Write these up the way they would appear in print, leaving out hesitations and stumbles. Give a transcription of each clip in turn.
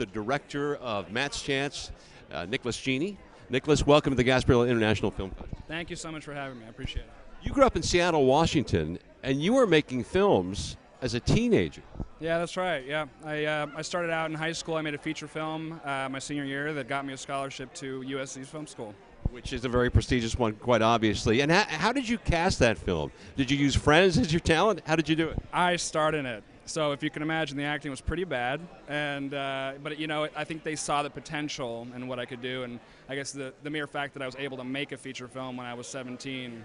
the director of Matt's Chance, Nicholas Gyeney. Nicholas, welcome to the Gasparilla International Film Festival. Thank you so much for having me. I appreciate it. You grew up in Seattle, Washington, and you were making films as a teenager. Yeah, that's right. Yeah, I started out in high school. I made a feature film my senior year that got me a scholarship to USC's film school. Which is a very prestigious one, quite obviously. And how did you cast that film? Did you use friends as your talent? How did you do it? I starred in it. So if you can imagine, the acting was pretty bad, and but you know, I think they saw the potential in what I could do, and I guess the mere fact that I was able to make a feature film when I was 17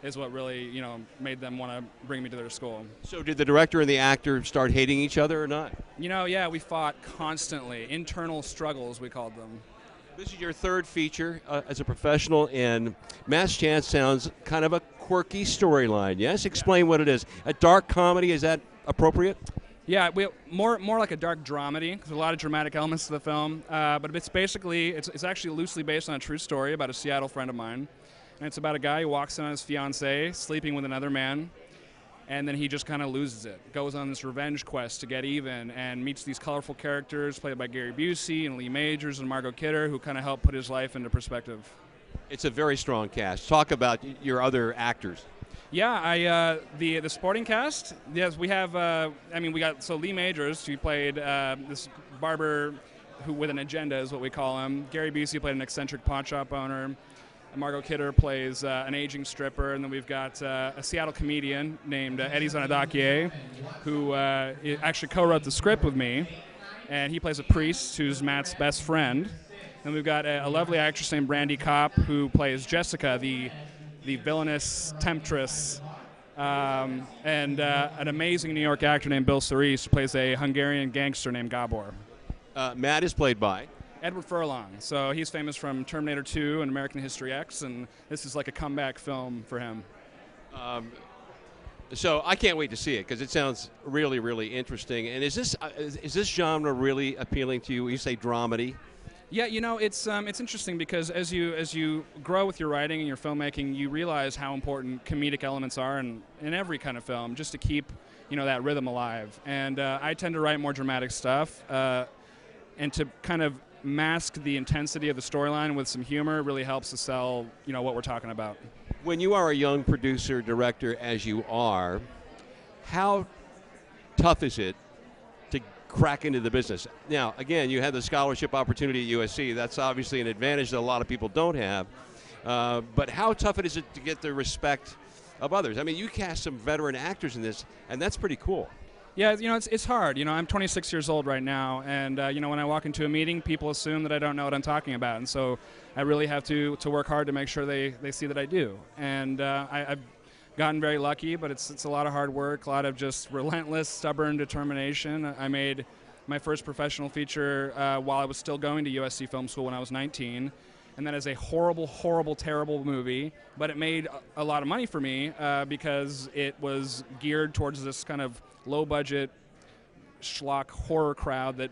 is what really made them want to bring me to their school. So did the director and the actor start hating each other or not? Yeah, we fought constantly. Internal struggles, we called them. This is your third feature as a professional, and Matt's Chance sounds kind of a quirky storyline, yes? Explain what it is. A dark comedy, is that appropriate? Yeah, more like a dark dramedy, because there's a lot of dramatic elements to the film. But it's basically, it's actually loosely based on a true story about a Seattle friend of mine. And it's about a guy who walks in on his fiancée, sleeping with another man, and then he just kind of loses it. Goes on this revenge quest to get even, and meets these colorful characters played by Gary Busey and Lee Majors and Margot Kidder, who kind of help put his life into perspective. It's a very strong cast. Talk about your other actors. Yeah, the supporting cast. Yes, we have. We got Lee Majors, who played this barber who with an agenda is what we call him. Gary Busey played an eccentric pawn shop owner. Margot Kidder plays an aging stripper, and then we've got a Seattle comedian named Eddie Zanidache, who actually co-wrote the script with me, and he plays a priest who's Matt's best friend. And we've got a lovely actress named Brandy Kopp, who plays Jessica, the villainous temptress, and an amazing New York actor named Bill Cerise, who plays a Hungarian gangster named Gabor. Matt is played by Edward Furlong. So he's famous from Terminator 2 and American History X, and this is like a comeback film for him. So I can't wait to see it because it sounds really, really interesting. And is this genre really appealing to you? You say dramedy. Yeah, it's interesting because as you grow with your writing and your filmmaking, you realize how important comedic elements are in every kind of film, just to keep that rhythm alive. And I tend to write more dramatic stuff, and to kind of mask the intensity of the storyline with some humor really helps to sell what we're talking about. When you are a young producer, director as you are, how tough is it to crack into the business? Now, again, you had the scholarship opportunity at USC. That's obviously an advantage that a lot of people don't have. But how tough is it to get the respect of others? I mean, you cast some veteran actors in this, and that's pretty cool. Yeah, it's hard. I'm 26 years old right now, and when I walk into a meeting, people assume that I don't know what I'm talking about, and so I really have to work hard to make sure they see that I do. And I've gotten very lucky, but it's a lot of hard work, a lot of just relentless, stubborn determination. I made my first professional feature while I was still going to USC Film School when I was 19. And that is a horrible, horrible, terrible movie, but it made a lot of money for me because it was geared towards this kind of low-budget schlock horror crowd that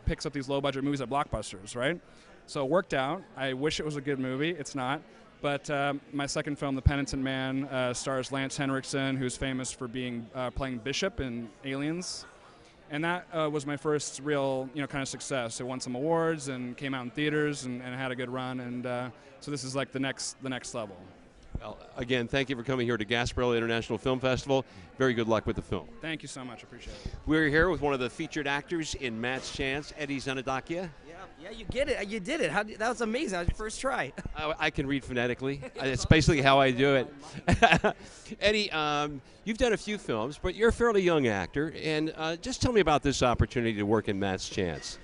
picks up these low-budget movies at blockbusters, right? So it worked out. I wish it was a good movie. It's not. But my second film, The Penitent Man, stars Lance Henriksen, who's famous for playing Bishop in Aliens. And that was my first real, kind of success. It won some awards and came out in theaters and had a good run. And so this is like the next level. Well, again, thank you for coming here to Gasparilla International Film Festival. Very good luck with the film. Thank you so much. Appreciate it. We're here with one of the featured actors in Matt's Chance, Eddie Zanidache. Yeah, you get it. You did it. That was amazing. That was your first try. I can read phonetically. It's basically how I do it. Eddie, you've done a few films, but you're a fairly young actor. And just tell me about this opportunity to work in Matt's Chance.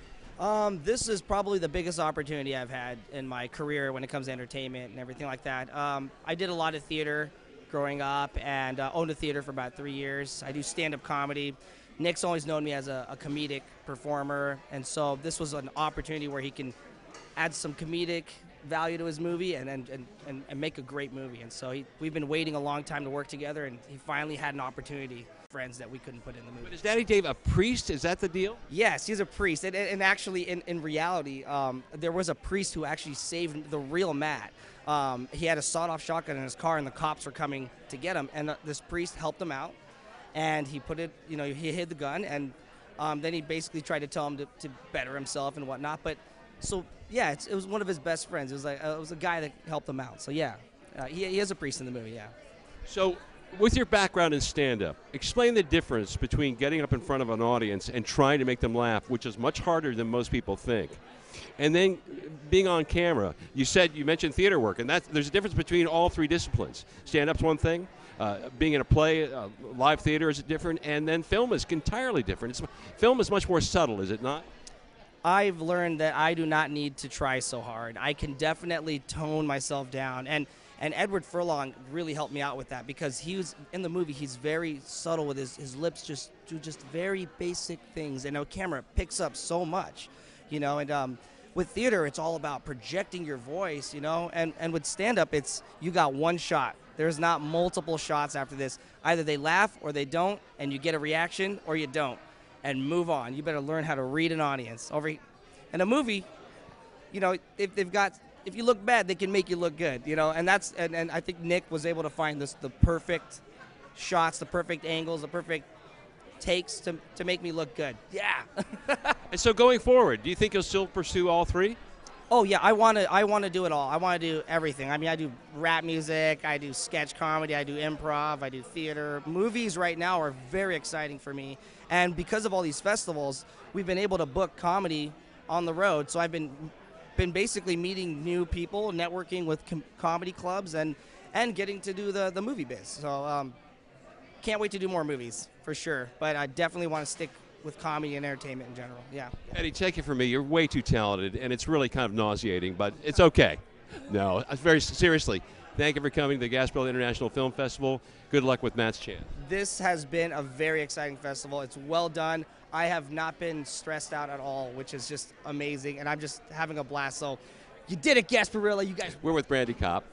This is probably the biggest opportunity I've had in my career when it comes to entertainment and everything like that. I did a lot of theater growing up and owned a theater for about 3 years. I do stand-up comedy. Nick's always known me as a comedic performer, and so this was an opportunity where he can add some comedic value to his movie and make a great movie. And so we've been waiting a long time to work together, and he finally had an opportunity. Friends that we couldn't put in the movie. But is Daddy Dave a priest? Is that the deal? Yes, he's a priest. And actually, in reality, there was a priest who actually saved the real Matt. He had a sawed-off shotgun in his car, and the cops were coming to get him. And this priest helped him out, and he put it, he hid the gun, and Then he basically tried to tell him to better himself and whatnot. But so yeah, it was one of his best friends. It was like it was a guy that helped him out. So yeah, he is a priest in the movie. Yeah. So, with your background in stand-up, explain the difference between getting up in front of an audience and trying to make them laugh, which is much harder than most people think, and then being on camera. You mentioned theater work, and there's a difference between all three disciplines. Stand-up's one thing, being in a play, live theater is different, and then film is entirely different. Film is much more subtle, is it not? I've learned that I do not need to try so hard. I can definitely tone myself down, and Edward Furlong really helped me out with that, because he was in the movie. He's very subtle with his lips, just do just very basic things, and a camera picks up so much, you know. And with theater, it's all about projecting your voice, you know. And with stand-up, it's you got one shot. There's not multiple shots after this. Either they laugh or they don't, and you get a reaction, or you don't, and move on. You better learn how to read an audience. In a movie, you know, if you look bad, they can make you look good, you know, and I think Nick was able to find the perfect shots, the perfect angles, the perfect takes to make me look good. Yeah. And so going forward, do you think you'll still pursue all three? Oh yeah, I want to do it all. I want to do everything. I mean, I do rap music, I do sketch comedy, I do improv, I do theater. Movies right now are very exciting for me, and because of all these festivals, we've been able to book comedy on the road. So I've been basically meeting new people, networking with comedy clubs, and getting to do the movie biz. So can't wait to do more movies for sure. But I definitely want to stick with comedy and entertainment in general. Yeah. Eddie, take it from me. You're way too talented, and it's really kind of nauseating, but it's okay. No, very seriously. Thank you for coming to the Gasparilla International Film Festival. Good luck with Matt's chance. This has been a very exciting festival. It's well done. I have not been stressed out at all, which is just amazing, and I'm just having a blast. So you did it, Gasparilla. You guys. We're with Brandy Kopp,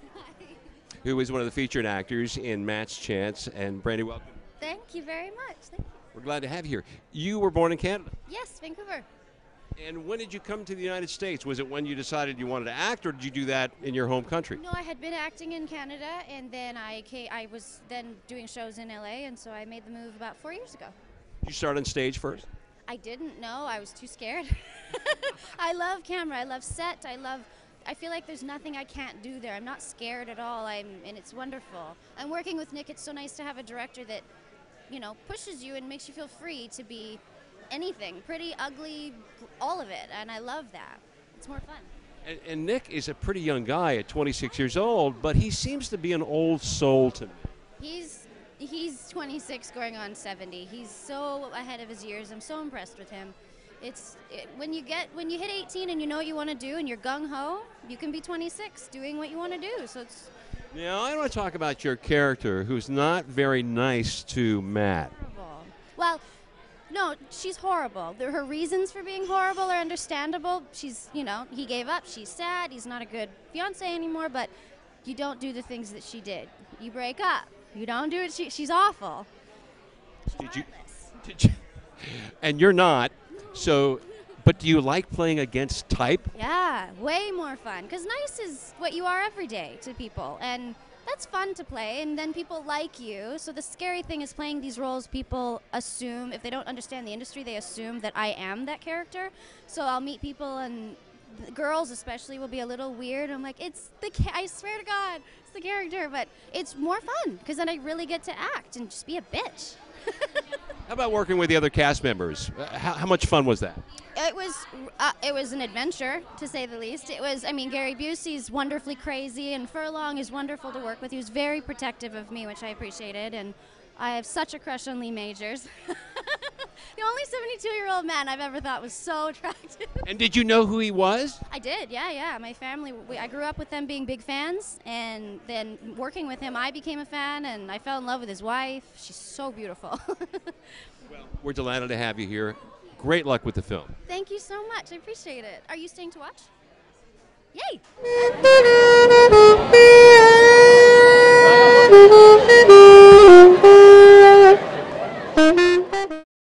who is one of the featured actors in Matt's Chance. And Brandy, welcome. Thank you very much. Thank you. We're glad to have you here. You were born in Canada. Yes, Vancouver. And when did you come to the United States? Was it when you decided you wanted to act, or did you do that in your home country? No, I had been acting in Canada, and then I was then doing shows in LA, and so I made the move about 4 years ago. Did you start on stage first? I didn't know. I was too scared. I love camera. I love set. I feel like there's nothing I can't do there. I'm not scared at all. And it's wonderful. I'm working with Nick. It's so nice to have a director that, you know, pushes you and makes you feel free to be anything, pretty, ugly, all of it. And I love that. It's more fun. And Nick is a pretty young guy at 26 years old, but he seems to be an old soul to me. He's 26 going on 70. He's so ahead of his years. I'm so impressed with him. When you hit 18 and you know what you want to do and you're gung-ho, you can be 26 doing what you want to do. So it's Now, I want to talk about your character, who's not very nice to Matt. horrible. Well, no, she's horrible. Her reasons for being horrible are understandable. She's, you know, he gave up. She's sad. He's not a good fiance anymore, but you don't do the things that she did. You break up. You don't do it. She's awful. She's Did you? And you're not. So, but do you like playing against type? Yeah, way more fun. Because nice is what you are every day to people. And that's fun to play. And then people like you. So the scary thing is playing these roles people assume, if they don't understand the industry, they assume that I am that character. So I'll meet people and girls especially will be a little weird. I'm like, I swear to God, it's the character. But it's more fun because then I really get to act and just be a bitch. How about working with the other cast members? How much fun was that? It was an adventure, to say the least. Gary Busey's wonderfully crazy, and Furlong is wonderful to work with. He was very protective of me, which I appreciated, and I have such a crush on Lee Majors. The only 72-year-old man I've ever thought was so attractive. And did you know who he was? I did, yeah. My family, I grew up with them being big fans, and then working with him, I became a fan, and I fell in love with his wife. She's so beautiful. Well, we're delighted to have you here. Great luck with the film. Thank you so much. I appreciate it. Are you staying to watch? Yay!